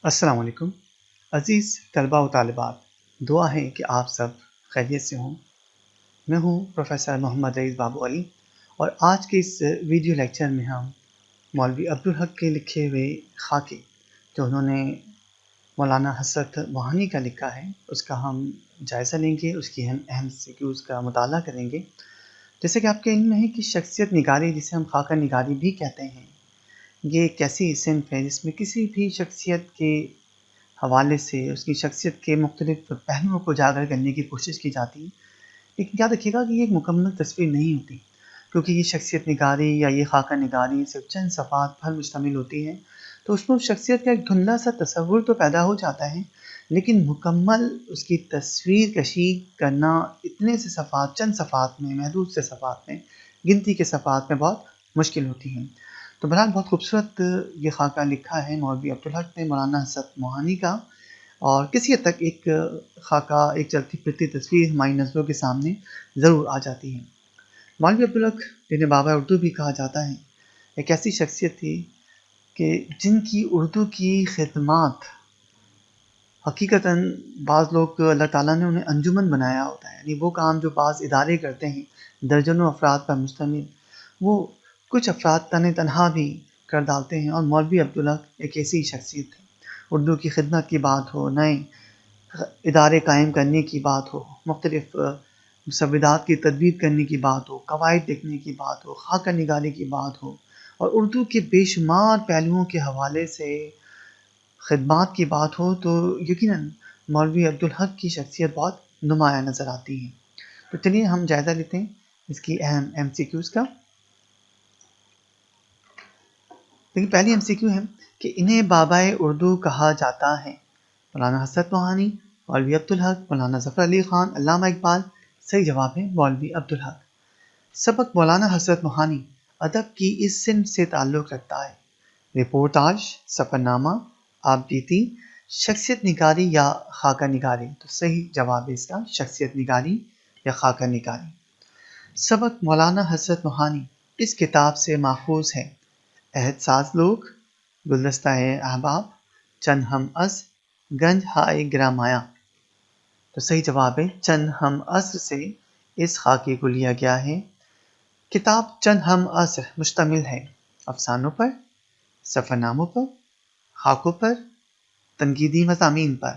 السلام علیکم عزیز طلباء و طالبات، دعا ہے کہ آپ سب خیریت سے ہوں۔ میں ہوں پروفیسر محمد رئیس بابو علی، اور آج کے اس ویڈیو لیکچر میں ہم مولوی عبدالحق کے لکھے ہوئے خاکے جو انہوں نے مولانا حسرت موہانی کا لکھا ہے اس کا ہم جائزہ لیں گے، اس کی اہم سیکیوز کا مطالعہ کریں گے۔ جیسے کہ آپ کے علم میں ہے کہ شخصیت نگاری، جسے ہم خاکہ نگاری بھی کہتے ہیں، یہ ایک ایسی صنف ہے جس میں کسی بھی شخصیت کے حوالے سے اس کی شخصیت کے مختلف پہلوؤں کو اجاگر کرنے کی کوشش کی جاتی ہے، لیکن یاد رکھیے گا کہ یہ ایک مکمل تصویر نہیں ہوتی، کیونکہ یہ شخصیت نگاری یا یہ خاکہ نگاری صرف چند صفحات پر مشتمل ہوتی ہے، تو اس میں شخصیت کا ایک دھندلا سا تصور تو پیدا ہو جاتا ہے، لیکن مکمل اس کی تصویر کشی کرنا اتنے سے صفحات، چند صفحات میں، محدود سے صفحات میں، گنتی کے صفحات میں بہت مشکل ہوتی ہیں۔ تو بہرحال بہت خوبصورت یہ خاکہ لکھا ہے مولوی عبدالحق نے مولانا حسرت موہانی کا، اور کسی حد تک ایک خاکہ، ایک چلتی پھرتی تصویر ہماری نظروں کے سامنے ضرور آ جاتی ہے۔ مولوی عبدالحق جنہیں بابا اردو بھی کہا جاتا ہے، ایک ایسی شخصیت تھی کہ جن کی اردو کی خدمات حقیقتاً بعض لوگ، اللہ تعالیٰ نے انہیں انجمن بنایا ہوتا ہے، یعنی وہ کام جو بعض ادارے کرتے ہیں درجنوں افراد پر مشتمل، وہ کچھ افراد تنہا بھی کر ڈالتے ہیں، اور مولوی عبدالحق ایک ایسی شخصیت ہے۔ اردو کی خدمت کی بات ہو، نئے ادارے قائم کرنے کی بات ہو، مختلف مسودات کی تدوین کرنے کی بات ہو، قواعد لکھنے کی بات ہو، خاکہ نگاری کی بات ہو، اور اردو کے بے شمار پہلوؤں کے حوالے سے خدمات کی بات ہو، تو یقیناً مولوی عبدالحق کی شخصیت بہت نمایاں نظر آتی ہے۔ تو چلیے ہم جائزہ لیتے ہیں اس کی اہم MCQs کا۔ لیکن پہلی MCQ ہے کہ انہیں بابائے اردو کہا جاتا ہے۔ مولانا حسرت موہانی، مولوی عبدالحق، مولانا ظفر علی خان، علامہ اقبال۔ صحیح جواب ہے مولوی عبدالحق۔ سبق مولانا حسرت موہانی ادب کی اس صنف سے تعلق رکھتا ہے۔ رپورٹاج، سفرنامہ، آپ بیتی، شخصیت نگاری یا خاکہ نگاری۔ تو صحیح جواب ہے اس کا شخصیت نگاری یا خاکہ نگاری۔ سبق مولانا حسرت موہانی اس کتاب سے ماخوذ ہے۔ عہد ساز لوگ، گلدستہ احباب، چند ہم عصر، گنج ہائے گرامایا۔ تو صحیح جواب ہے چند ہم عصر سے اس خاکے کو لیا گیا ہے۔ کتاب چند ہم عصر مشتمل ہے افسانوں پر، سفرناموں پر، خاکوں پر، تنقیدی مضامین پر۔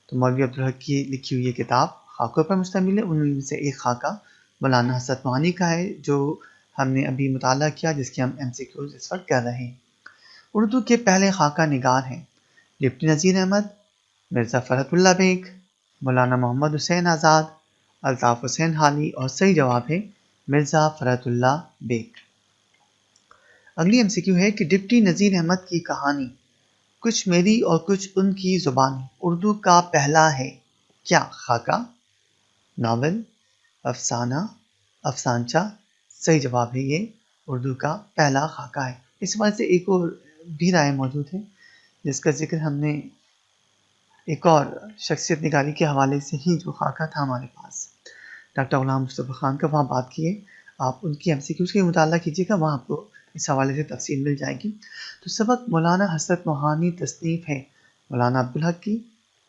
تو مولوی عبدالحق کی لکھی ہوئی یہ کتاب خاکوں پر مشتمل ہے، ان میں سے ایک خاکہ مولانا حسرت موہانی کا ہے جو ہم نے ابھی مطالعہ کیا، جس کی ہم MCQs اس وقت کر رہے ہیں۔ اردو کے پہلے خاکہ نگار ہیں ڈپٹی نذیر احمد، مرزا فرحت اللہ بیگ، مولانا محمد حسین آزاد، الطاف حسین حالی، اور صحیح جواب ہے مرزا فرحت اللہ بیگ۔ اگلی MCQ ہے کہ ڈپٹی نذیر احمد کی کہانی کچھ میری اور کچھ ان کی زبانی اردو کا پہلا ہے کیا خاکہ، ناول، افسانہ، افسانچہ؟ صحیح جواب ہے یہ اردو کا پہلا خاکہ ہے۔ اس حوالے سے ایک اور بھی رائے موجود ہے جس کا ذکر ہم نے ایک اور شخصیت نگاری کے حوالے سے ہی جو خاکہ تھا ہمارے پاس ڈاکٹر غلام مصطفیٰ خان کا، وہاں بات کی ہے۔ آپ ان کی MCQs کے مطالعہ کیجیے گا، وہاں آپ کو اس حوالے سے تفصیل مل جائے گی۔ تو سبق مولانا حسرت موہانی تصنیف ہے مولانا عبدالحق کی،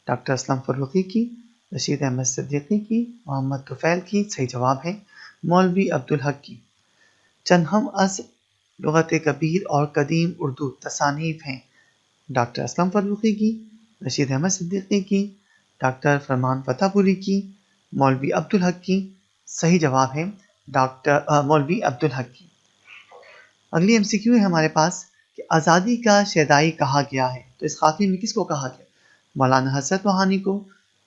ڈاکٹر اسلم فروغی کی، رشید احمد صدیقی کی، محمد طفیل کی۔ صحیح جواب ہے مولوی عبدالحق کی۔ چند ہم عصر لغت کبیر اور قدیم اردو تصانیف ہیں ڈاکٹر اسلم فروغی کی، رشید احمد صدیقی کی، ڈاکٹر فرمان فتح پوری کی، مولوی عبدالحق کی۔ صحیح جواب ہے مولوی عبدالحق کی۔ اگلی MCQ ہے ہمارے پاس کہ آزادی کا شیدائی کہا گیا ہے، تو اس خاکے میں کس کو کہا گیا؟ مولانا حسرت موہانی کو،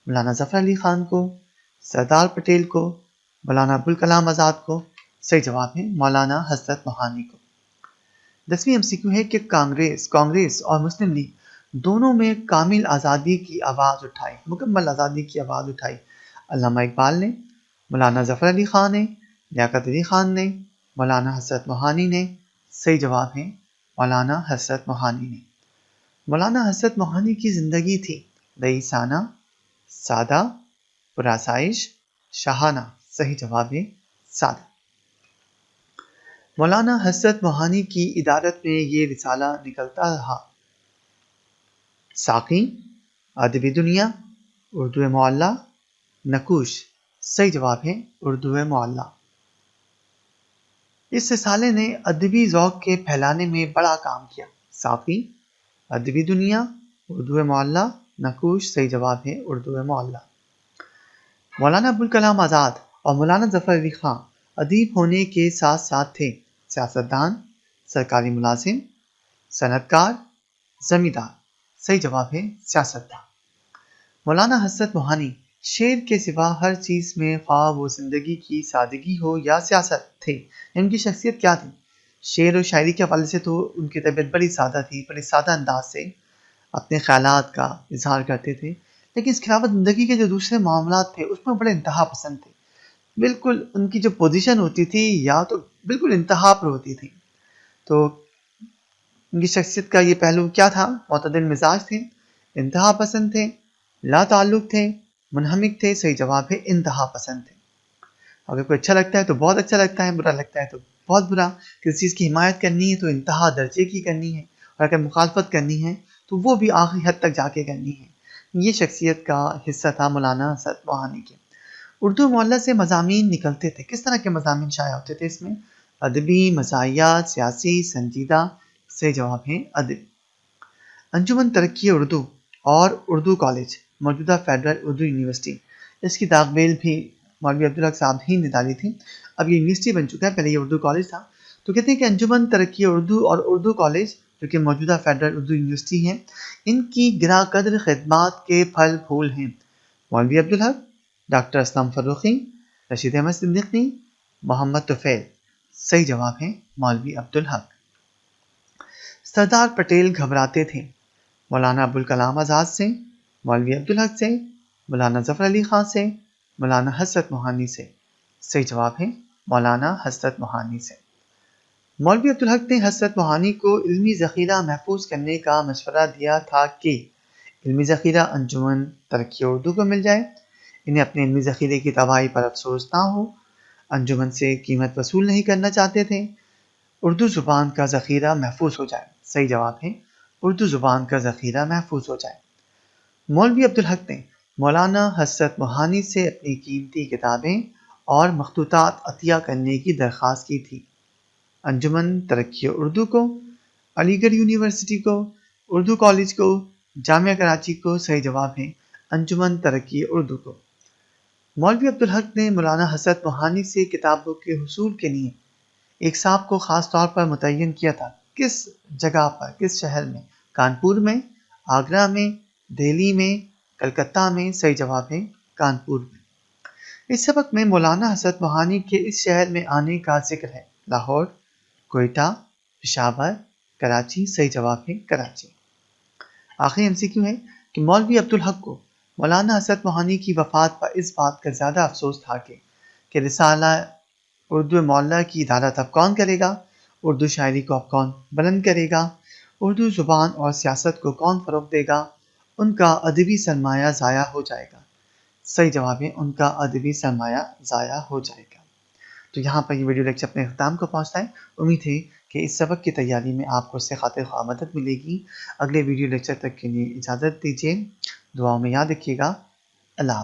مولانا ظفر علی خان کو، سردار پٹیل کو، مولانا ابوالکلام آزاد کو؟ صحیح جواب ہے مولانا حسرت موہانی کو۔ 10ویں MCQ ہے کہ کانگریس اور مسلم لیگ دونوں میں کامل آزادی کی آواز اٹھائی، مکمل آزادی کی آواز اٹھائی علامہ اقبال نے، مولانا ظفر علی خان نے، لیاقت علی خان نے، مولانا حسرت موہانی نے؟ صحیح جواب ہے مولانا حسرت موہانی نے۔ مولانا حسرت موہانی کی زندگی تھی رئیسانہ، سادہ، پرآسائش، شاہانہ۔ صحیح جواب ہے سادہ۔ مولانا حسرت موہانی کی ادارت میں یہ رسالہ نکلتا رہا۔ ساقی، ادبی دنیا، اردو معلیٰ، نقوش. صحیح جواب ہے اردو معلیٰ. اس رسالے نے ادبی ذوق کے پھیلانے میں بڑا کام کیا. ساقی، ادبی دنیا، اردو معلیٰ، نقوش. صحیح جواب ہے اردو معلیٰ. مولانا ابوالکلام آزاد اور مولانا ظفر علی خان ادیب ہونے کے ساتھ ساتھ تھے سیاستدان، سرکاری ملازم، صنعت کار، زمیندار. صحیح جواب ہے سیاستدان. مولانا حسرت موہانی شعر کے سوا ہر چیز میں، خواہ وہ زندگی کی سادگی ہو یا سیاست، تھے. ان کی شخصیت کیا تھی؟ شعر و شاعری کے حوالے سے تو ان کی طبیعت بڑی سادہ تھی، بڑے سادہ انداز سے اپنے خیالات کا اظہار کرتے تھے. لیکن اس کے علاوہ زندگی کے جو دوسرے معاملات تھے اس میں بڑے انتہا پسند تھے. بالکل ان کی جو پوزیشن ہوتی تھی یا تو بالکل انتہا پر ہوتی تھی. تو ان کی شخصیت کا یہ پہلو کیا تھا؟ معتدل مزاج تھے، انتہا پسند تھے، لا تعلق تھے، منہمک تھے. صحیح جواب ہے انتہا پسند تھے. اگر کوئی اچھا لگتا ہے تو بہت اچھا لگتا ہے، برا لگتا ہے تو بہت برا. کسی چیز کی حمایت کرنی ہے تو انتہا درجے کی کرنی ہے، اور اگر مخالفت کرنی ہے تو وہ بھی آخری حد تک جا کے کرنی ہے. یہ شخصیت کا حصہ تھا مولانا حسرت موہانی کے. اردو معلیٰ سے مضامین نکلتے تھے. کس طرح کے مضامین شائع ہوتے تھے اس میں؟ ادبی، مزاحیات، سیاسی، سنجیدہ. صحیح جواب ہے ادبی. انجمن ترقی اردو اور اردو کالج، موجودہ فیڈرل اردو یونیورسٹی، اس کی تاخیر بھی مولوی عبدالحق صاحب ہی نے ڈالی تھی. اب یہ یونیورسٹی بن چکا ہے، پہلے یہ اردو کالج تھا. تو کہتے ہیں کہ انجمن ترقی اردو اور اردو کالج جو کہ موجودہ فیڈرل اردو یونیورسٹی ہیں، ان کی گراں قدر خدمات کے پھل پھول ہیں. مولوی عبدالحق، ڈاکٹر اسلم فروخی، رشید احمد صدیقی، محمد طفیل. صحیح جواب ہے مولوی عبدالحق. سردار پٹیل گھبراتے تھے. مولانا ابوالکلام آزاد سے، مولوی عبدالحق سے، مولانا ظفر علی خان سے، مولانا حسرت موہانی سے. صحیح جواب ہے مولانا حسرت موہانی سے. مولوی عبدالحق نے حسرت موہانی کو علمی ذخیرہ محفوظ کرنے کا مشورہ دیا تھا کہ علمی ذخیرہ انجمن ترقی اردو کو مل جائے، انہیں اپنے علمی ذخیرے کی تباہی پر افسوس نہ ہو. انجمن سے قیمت وصول نہیں کرنا چاہتے تھے. اردو زبان کا ذخیرہ محفوظ ہو جائے. صحیح جواب ہے اردو زبان کا ذخیرہ محفوظ ہو جائے. مولوی عبدالحق نے مولانا حسرت موہانی سے اپنی قیمتی کتابیں اور مخطوطات عطیہ کرنے کی درخواست کی تھی. انجمن ترقی اردو کو، علی گڑھ یونیورسٹی کو، اردو کالج کو، جامعہ کراچی کو. صحیح جواب ہے انجمن ترقی اردو کو. مولوی عبدالحق نے مولانا حسرت موہانی سے کتابوں کے حصول کے لیے ایک صاحب کو خاص طور پر متعین کیا تھا. کس جگہ پر، کس شہر میں؟ کانپور میں، آگرہ میں، دہلی میں، کلکتہ میں. صحیح جواب ہے کانپور میں. اس سبق میں مولانا حسرت موہانی کے اس شہر میں آنے کا ذکر ہے. لاہور، کوئٹہ، پشاور، کراچی. صحیح جواب ہے کراچی. آخری MCQ ہے کہ مولوی عبدالحق کو مولانا حسرت موہانی کی وفات پر اس بات کا زیادہ افسوس تھا کہ رسالہ اردو معلیٰ کی ادارت اب کون کرے گا؟ اردو شاعری کو اب کون بلند کرے گا؟ اردو زبان اور سیاست کو کون فروغ دے گا؟ ان کا ادبی سرمایہ ضائع ہو جائے گا. صحیح جواب ہے ان کا ادبی سرمایہ ضائع ہو جائے گا. تو یہاں پر یہ ویڈیو لیکچر اپنے اختتام کو پہنچتا ہے. امید ہے کہ اس سبق کی تیاری میں آپ کو اس سے خاطر خواہ مدد ملے گی. اگلے ویڈیو لیکچر تک کے لیے اجازت دیجیے. دعاؤں میں یاد رکھیے گا. اللہ حافظ.